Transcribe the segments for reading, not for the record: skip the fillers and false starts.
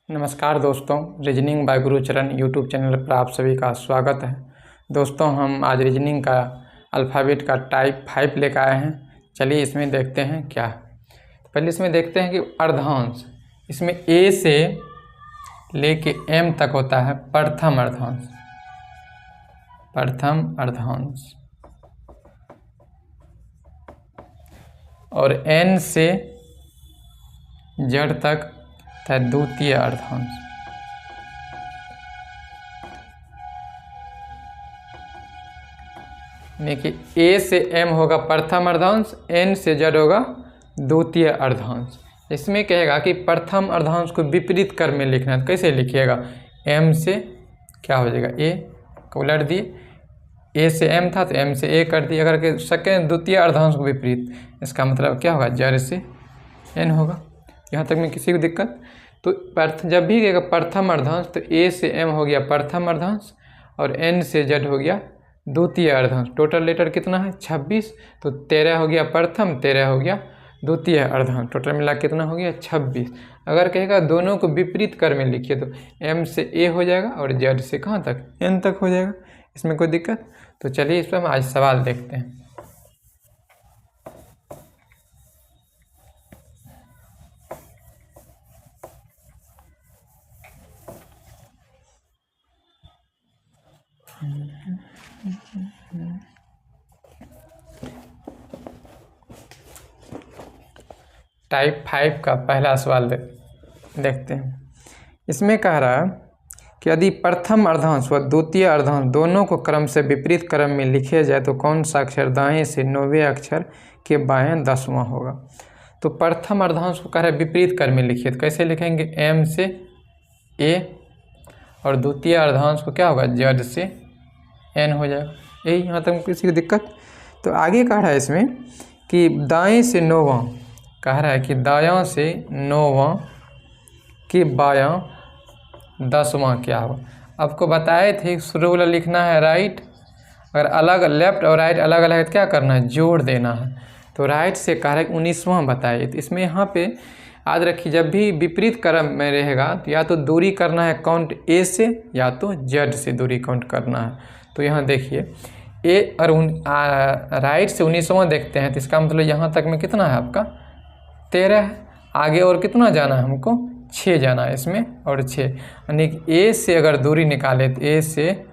नमस्कार दोस्तों, reasoning by Gurucharan YouTube channel पर आप सभी का स्वागत है। दोस्तों, हम आज रीजनिंग का अल्फ़ाबेट का टाइप 5 लेकर आए हैं। चलिए इसमें देखते हैं क्या है। पहले इसमें देखते हैं कि अर्धांश, इसमें ए से लेके एम तक होता है प्रथम अर्धांश। प्रथम अर्धांश और एन से जेड तक था द्वितीय अर्धांश। यानी कि ए से एम होगा प्रथम अर्धांश, एन से जेड होगा द्वितीय अर्धांश। इसमें कहेगा कि प्रथम अर्धांश को विपरीत क्रम में लिखना है। तो कैसे लिखिएगा? एम से क्या हो जाएगा? ए को उलट दिए, ए से एम था तो एम से ए कर दिए। अगर के सेकेंड द्वितीय अर्धांश को विपरीत, इसका मतलब क्या होगा? जेड से एन होगा। यहाँ तक में किसी को दिक्कत? तो जब भी कहेगा प्रथम अर्धांश तो ए से एम हो गया प्रथम अर्धांश और एन से जेड हो गया द्वितीय अर्धांश। टोटल लेटर कितना है? 26। तो 13 हो गया प्रथम, 13 हो गया द्वितीय अर्धांश। टोटल मिला कितना हो गया? 26। अगर कहेगा दोनों को विपरीत क्रम में लिखिए तो एम से ए हो जाएगा और जेड से कहाँ तक? एन तक हो जाएगा। इसमें कोई दिक्कत? तो चलिए इस पर हम आज सवाल देखते हैं। टाइप 5 का पहला सवाल देखते हैं। इसमें कह रहा है कि यदि प्रथम अर्धांश व द्वितीय अर्धांश दोनों को क्रम से विपरीत क्रम में लिखे जाए तो कौन सा अक्षर दाएं से 9वें अक्षर के बाएं 10वां होगा? तो प्रथम अर्धांश को कह रहा है विपरीत क्रम में लिखिए। तो कैसे लिखेंगे? एम से ए और द्वितीय अर्धांश को क्या होगा? जेड से एन हो जाएगा। यही यहाँ तक किसी को दिक्कत? तो आगे कह रहा है इसमें कि दाएं से 9वां, कह रहा है कि दायां से 9वां के बायां 10वां क्या होगा? आपको बताए थे शुरू वाला लिखना है राइट, अगर अलग लेफ्ट और राइट अलग अलग है तो क्या करना है? जोड़ देना है। तो राइट से कह रहा है 19वां बताइए। तो इसमें यहाँ पे याद रखिए, जब भी विपरीत क्रम में रहेगा तो या तो दूरी करना है काउंट ए से या तो जेड से दूरी काउंट करना है। तो यहाँ देखिए ए और राइट से 19वां देखते हैं तो इसका मतलब यहाँ तक में कितना है आपका? 13 है। आगे और कितना जाना है हमको? 6 जाना है इसमें और 6, यानी कि ए से अगर दूरी निकाले तो ए से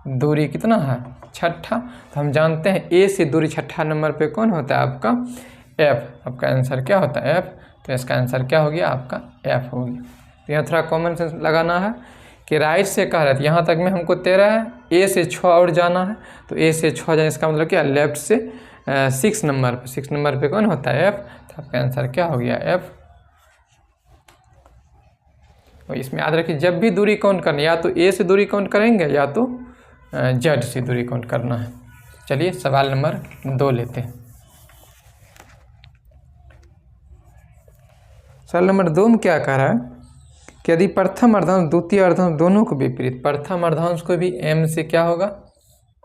दूरी कितना है? छठा। तो हम जानते हैं ए से दूरी छठा नंबर पे कौन होता है? आपका एफ। आपका आंसर क्या होता है? एफ। तो इसका आंसर क्या हो गया? आपका एफ हो गया। तो यहाँ थोड़ा कॉमन सेंस लगाना है कि राइट से कह रहा है यहाँ तक में हमको 13 है, ए से 6 और जाना है। तो ए से 6 जाए, इसका मतलब क्या? लेफ्ट से 6 नंबर पे। 6 नंबर पे कौन होता है? एफ। तो आपका आंसर क्या हो गया? एफ। और इसमें याद रखिए जब भी दूरी काउंट करना, या तो ए से दूरी काउंट करेंगे या तो जेड से दूरी काउंट करना है। चलिए सवाल नंबर 2 लेते हैं। सवाल नंबर 2 में क्या कह रहा है कि यदि प्रथम अर्धांश द्वितीय अर्धांश दोनों को विपरीत, प्रथम अर्धांश को भी एम से क्या होगा?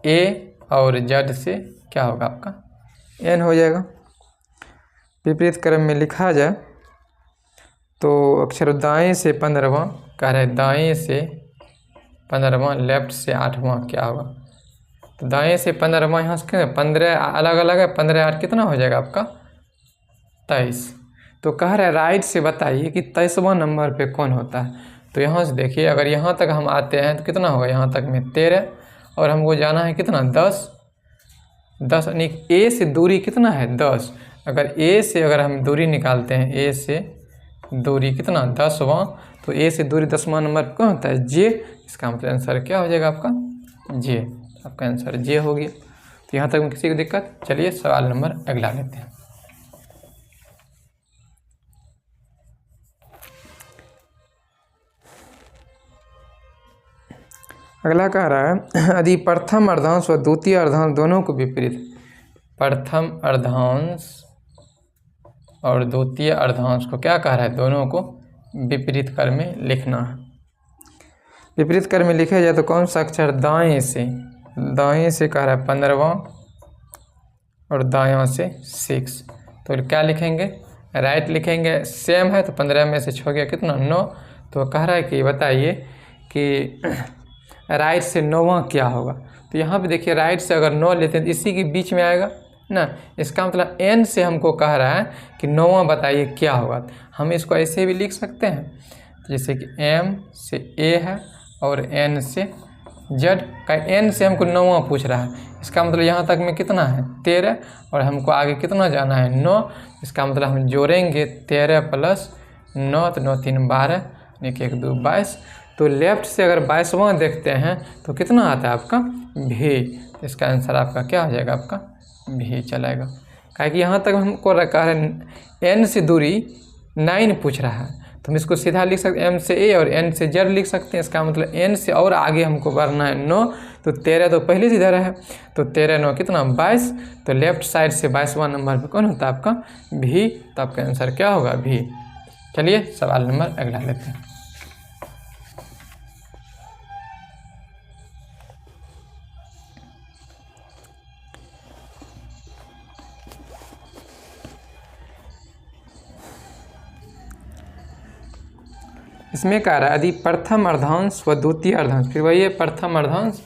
ए और जेड से क्या होगा? आपका एन हो जाएगा। विपरीत क्रम में लिखा जाए तो अक्षर दाएं से 15वां, कह रहे दाएं से 15वां, लेफ्ट से 8वां क्या होगा? तो दाएं से 15वां, यहाँ से 15 अलग अलग है, 15 8 कितना हो जाएगा आपका? 23। तो कह रहे राइट से बताइए कि 23वां नंबर पे कौन होता है? तो यहाँ से देखिए, अगर यहाँ तक हम आते हैं तो कितना होगा? यहाँ तक में 13 और हमको जाना है कितना? 10। यानी ए से दूरी कितना है? 10। अगर ए से अगर हम दूरी निकालते हैं, ए से दूरी कितना? 10वां। तो ए से दूरी 10वां नंबर पर कौन होता है? जे। इसका मतलब आंसर क्या हो जाएगा आपका? जे। आपका आंसर जे हो गया। तो यहाँ तक में किसी को दिक्कत? चलिए सवाल नंबर अगला लेते हैं। अगला कह रहा है यदि प्रथम अर्धांश व द्वितीय अर्धांश दोनों को विपरीत, प्रथम अर्धांश और द्वितीय अर्धांश को क्या कह रहा है? दोनों को विपरीत क्रम में लिखना है। विपरीत क्रम में लिखे जाए तो कौन सा अक्षर दाएं से? दाएं से कह रहा है 15वां और दायां से 6। तो क्या लिखेंगे? राइट लिखेंगे, सेम है तो 15 में से 6 गया कितना? 9। तो कह रहा है कि बताइए कि राइट से 9वां क्या होगा। तो यहाँ पे देखिए राइट से अगर 9 लेते हैं तो इसी के बीच में आएगा ना। इसका मतलब n से हमको कह रहा है कि 9वां बताइए क्या होगा। हम इसको ऐसे भी लिख सकते हैं, जैसे कि m से a है और n से z का n से हमको 9वां पूछ रहा है। इसका मतलब यहाँ तक में कितना है 13 और हमको आगे कितना जाना है 9। इसका मतलब हम जोड़ेंगे 13 प्लस 9 तो 9 3 12 1 1 2 22। तो लेफ्ट से अगर 22वां देखते हैं तो कितना आता है आपका भी। इसका आंसर आपका क्या हो जाएगा, आपका भी चलाएगा। काहे कि यहाँ तक हमको रखा है n से दूरी 9 पूछ रहा है, तो हम इसको सीधा लिख सकते हैं m से a और n से z लिख सकते हैं। इसका मतलब n से और आगे हमको बढ़ना है 9, तो 13 तो पहले से इधर है, तो 13 9 कितना 22। तो लेफ्ट साइड से 22वां नंबर पे कौन होता है आपका भी। तो आपका आंसर क्या होगा भी। चलिए सवाल नंबर अगला लेते हैं। इसमें कह रहा है यदि प्रथम अर्धांश व द्वितीय अर्धांश, फिर वही है प्रथम अर्धांश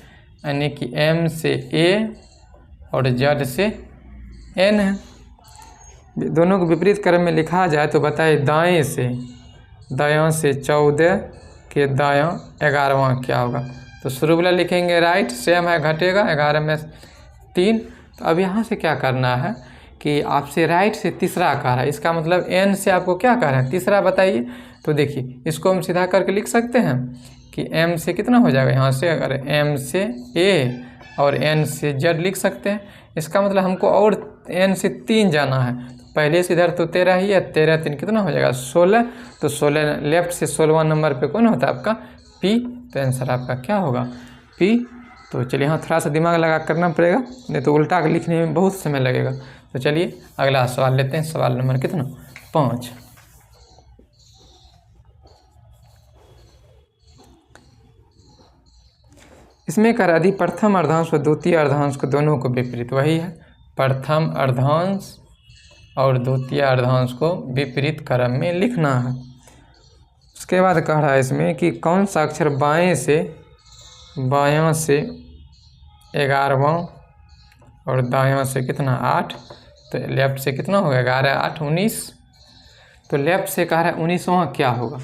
यानी कि m से a और z से n है, दोनों को विपरीत क्रम में लिखा जाए तो बताइए दाएं से 14 के दायां 11वां क्या होगा। तो शुरू वाला लिखेंगे राइट, सेम है घटेगा 11 में 3। तो अब यहाँ से क्या करना है कि आपसे राइट से तीसरा कह रहा है, इसका मतलब n से आपको क्या कह रहा है तीसरा बताइए। तो देखिए इसको हम सीधा करके लिख सकते हैं कि m से कितना हो जाएगा, यहाँ से अगर m से a और n से z लिख सकते हैं। इसका मतलब हमको और n से 3 जाना है, पहले से इधर तो 13 ही है, 13 3 कितना हो जाएगा 16। तो 16 लेफ्ट से 16वां नंबर पे कौन होता है आपका p। तो आंसर आपका क्या होगा p। तो चलिए यहाँ थोड़ा सा दिमाग लगा करना पड़ेगा, नहीं तो उल्टा लिखने में बहुत समय लगेगा। तो चलिए अगला सवाल लेते हैं, सवाल नंबर कितना 5। इसमें कह रहा यदि प्रथम अर्धांश व द्वितीय अर्धांश को दोनों को विपरीत, वही है प्रथम अर्धांश और द्वितीय अर्धांश को विपरीत क्रम में लिखना है। उसके बाद कह रहा है इसमें कि कौन सा अक्षर बाएं से 11वां और दायां से कितना 8। तो लेफ्ट से कितना होगा 11 8 19। तो लेफ्ट से कह रहा है 19वां क्या होगा।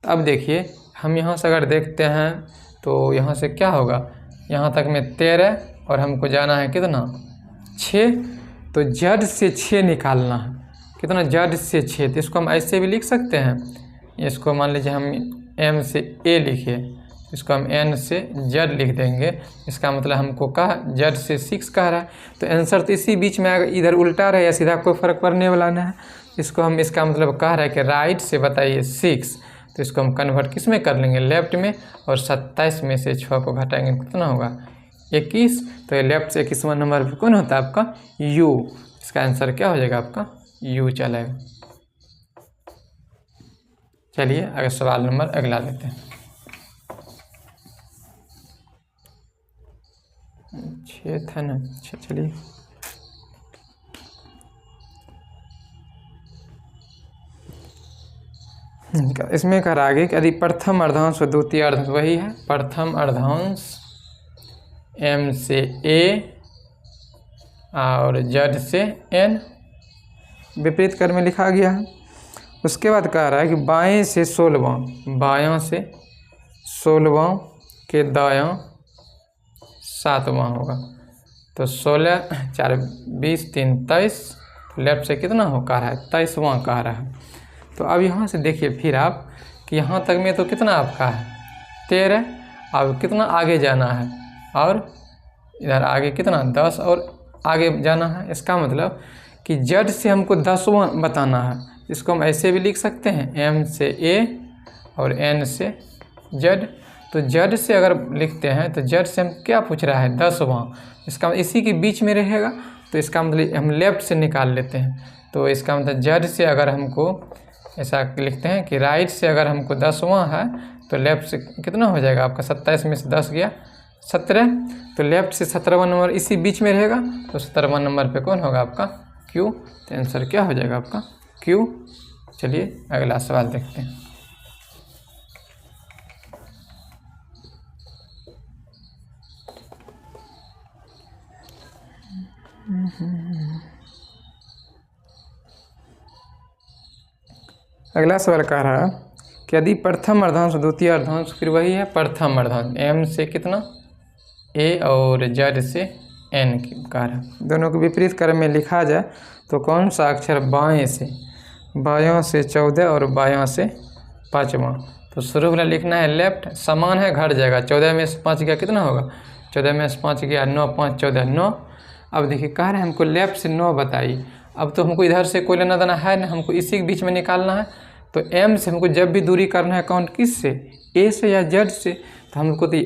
तो अब देखिए हम यहाँ से अगर देखते हैं तो यहाँ से क्या होगा, यहाँ तक में 13 और हमको जाना है कितना 6। तो जड से 6 निकालना है, कितना जड से 6। तो इसको हम ऐसे भी लिख सकते हैं, इसको मान लीजिए हम m से a लिखे, इसको हम n से z लिख देंगे। इसका मतलब हमको कहा z से 6 कह रहा है, तो आंसर तो इसी बीच में आएगा, इधर उल्टा रहे या सीधा कोई फ़र्क पड़ने वाला नहीं है। इसको हम इसका मतलब कह रहा है कि राइट से बताइए 6। तो इसको हम कन्वर्ट किस में कर लेंगे लेफ्ट में, और 27 में से 6 को घटाएंगे कितना होगा 21। तो लेफ्ट से 21वां नंबर पर कौन होता है आपका u। इसका आंसर क्या हो जाएगा आपका u चलेगा। चलिए अगर सवाल नंबर अगला लेते हैं। 6 था ना, अच्छा चलिए इसमें कह रहा है कि यदि प्रथम अर्धांश और द्वितीय अर्धांश, वही है प्रथम अर्धांश m से a और z से n विपरीत क्रम में लिखा गया है। उसके बाद कह रहा है कि बाएं से 16वां, बायां से 16वां के दायां 7वां होगा। तो 16 4 20 3 23। तो लेफ्ट से कितना हो कह रहा है 23वां कह रहा है। तो अब यहाँ से देखिए फिर आप कि यहाँ तक में तो कितना आपका है 13, अब कितना आगे जाना है और इधर आगे कितना 10 और आगे जाना है। इसका मतलब कि जड से हमको 10वां बताना है। इसको हम ऐसे भी लिख सकते हैं m से a और n से z। तो जड से अगर लिखते हैं तो जड से हम क्या पूछ रहा है 10वां, इसका इसी के बीच में रहेगा। तो इसका मतलब हम लेफ्ट से निकाल लेते हैं। तो इसका मतलब जड से अगर हमको ऐसा लिखते हैं कि राइट से अगर हमको 10वां है तो लेफ्ट से कितना हो जाएगा आपका 27 में से 10 गया 17। तो लेफ्ट से 17वां नंबर इसी बीच में रहेगा। तो 17वां नंबर पे कौन होगा आपका Q। तो आंसर क्या हो जाएगा आपका Q। चलिए अगला सवाल देखते हैं। अगला सवाल कह रहा है कि यदि प्रथम अर्धांश द्वितीय अर्धांश, फिर वही है प्रथम अर्धांश, m से कितना a और z से n की कार, दोनों को विपरीत क्रम में लिखा जाए तो कौन सा अक्षर बाएं से 14 और बायां से 5वां। तो शुरू वाला लिखना है लेफ्ट, समान है घट जाएगा, 14 में से 5 गया कितना होगा, 14 में से 5 गया 9, 5 14 9। अब देखिए कह रहे हैं हमको लेफ्ट से 9 बताइए। अब तो हमको इधर से कोई लेना देना है ना, हमको इसी के बीच में निकालना है। तो m से हमको जब भी दूरी करना है काउंट किस से, a से या z से। तो हमको तो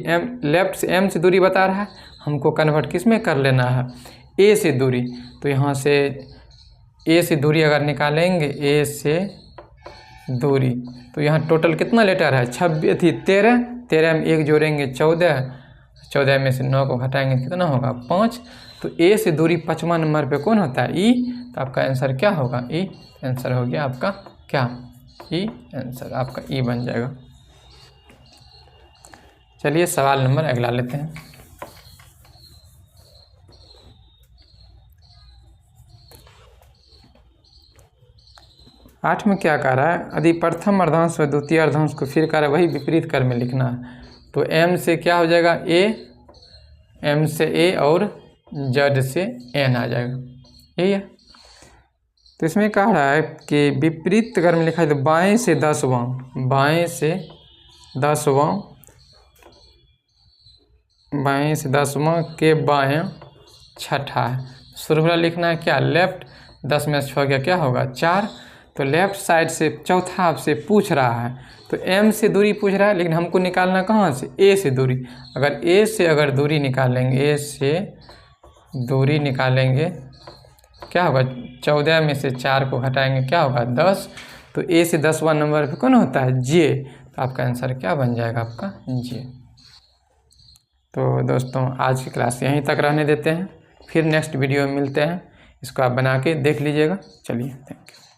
लेफ्ट से m से दूरी बता रहा है, हमको कन्वर्ट किस में कर लेना है, a से दूरी। तो यहाँ से a से दूरी अगर निकालेंगे, a से दूरी, तो यहाँ टोटल कितना लेटर है 13 में 1 जोड़ेंगे 14 में से 9 को घटाएंगे कितना होगा 5। तो a से दूरी 5वां नंबर पे कौन होता है, e। तो आपका आंसर क्या होगा, e। आंसर हो गया आपका क्या, e। आंसर आपका e बन जाएगा। चलिए सवाल नंबर अगला लेते हैं। आठ में क्या कह रहा है, यदि प्रथम अर्धांश व द्वितीय अर्धांश को फिर कह रहा है वही विपरीत क्रम में लिखना है। तो m से क्या हो जाएगा a, m से a और z से n आ जाएगा, यही है। तो इसमें कह रहा है कि विपरीत क्रम में लिखा है तो बाएं से 10वां, बाएं से 10वां के बाएं छठा है। शुरू वाला लिखना है क्या लेफ्ट, 10 में से 6 गया क्या होगा 4। तो लेफ्ट साइड से चौथा आपसे पूछ रहा है, तो m से दूरी पूछ रहा है, लेकिन हमको निकालना कहाँ से, a से दूरी। अगर a से अगर दूरी निकालेंगे, a से दूरी निकालेंगे क्या होगा, 14 में से 4 को हटाएंगे क्या होगा 10। तो a से 10वां नंबर पे कौन होता है j। तो आपका आंसर क्या बन जाएगा आपका j। तो दोस्तों आज की क्लास यहीं तक रहने देते हैं, फिर नेक्स्ट वीडियो में मिलते हैं। इसको आप बना के देख लीजिएगा। चलिए थैंक यू।